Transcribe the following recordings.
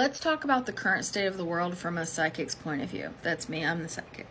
Let's talk about the current state of the world from a psychic's point of view. That's me, I'm the psychic.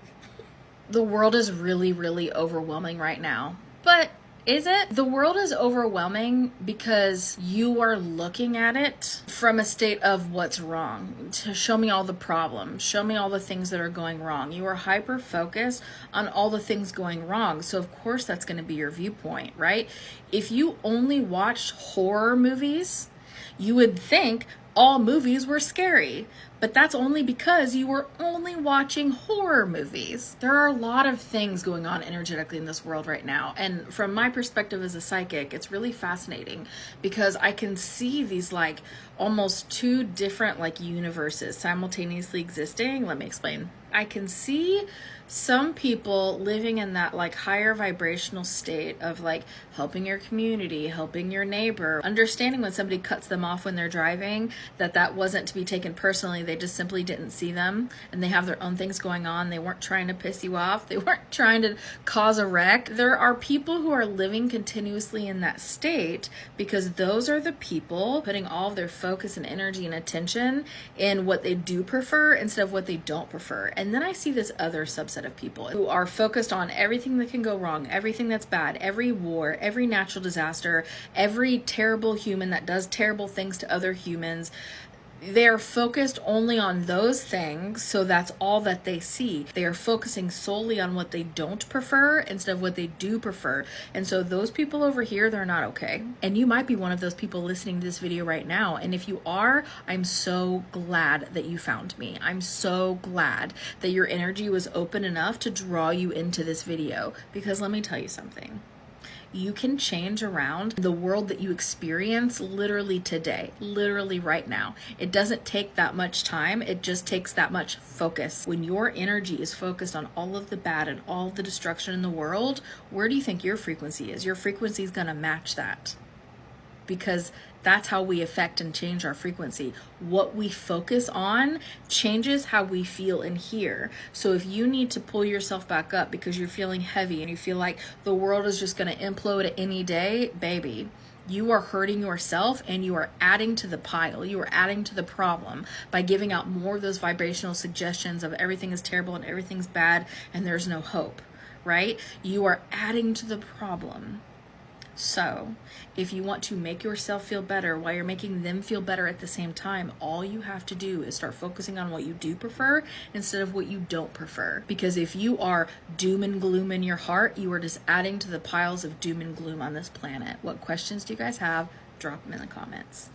The world is really, really overwhelming right now. But is it? The world is overwhelming because you are looking at it from a state of what's wrong. To show me all the problems, show me all the things that are going wrong. You are hyper focused on all the things going wrong. So of course that's going to be your viewpoint, right? If you only watched horror movies, you would think all movies were scary, but that's only because you were only watching horror movies. There are a lot of things going on energetically in this world right now, and from my perspective as a psychic, it's really fascinating because I can see these like almost two different like universes simultaneously existing. Let me explain. I can see some people living in that like higher vibrational state of like helping your community, helping your neighbor, understanding when somebody cuts them off when they're driving, that wasn't to be taken personally. They just simply didn't see them and they have their own things going on. They weren't trying to piss you off. They weren't trying to cause a wreck. There are people who are living continuously in that state because those are the people putting all of their focus and energy and attention in what they do prefer instead of what they don't prefer. And then I see this other subset of people who are focused on everything that can go wrong, everything that's bad, every war, every natural disaster, every terrible human that does terrible things to other humans. They're focused only on those things, so that's all that they see. They are focusing solely on what they don't prefer instead of what they do prefer. And so those people over here, they're not okay. And you might be one of those people listening to this video right now. And if you are, I'm so glad that you found me. I'm so glad that your energy was open enough to draw you into this video. Because let me tell you something. You can change around the world that you experience literally today, literally right now. It doesn't take that much time. It just takes that much focus. When your energy is focused on all of the bad and all of the destruction in the world, where do you think your frequency is? Your frequency is going to match that, because that's how we affect and change our frequency. What we focus on changes how we feel in here. So if you need to pull yourself back up because you're feeling heavy and you feel like the world is just going to implode at any day, baby, you are hurting yourself and you are adding to the pile. You are adding to the problem by giving out more of those vibrational suggestions of everything is terrible and everything's bad and there's no hope, right? You are adding to the problem. So if you want to make yourself feel better while you're making them feel better at the same time, all you have to do is start focusing on what you do prefer instead of what you don't prefer. Because if you are doom and gloom in your heart, you are just adding to the piles of doom and gloom on this planet. What questions do you guys have? Drop them in the comments.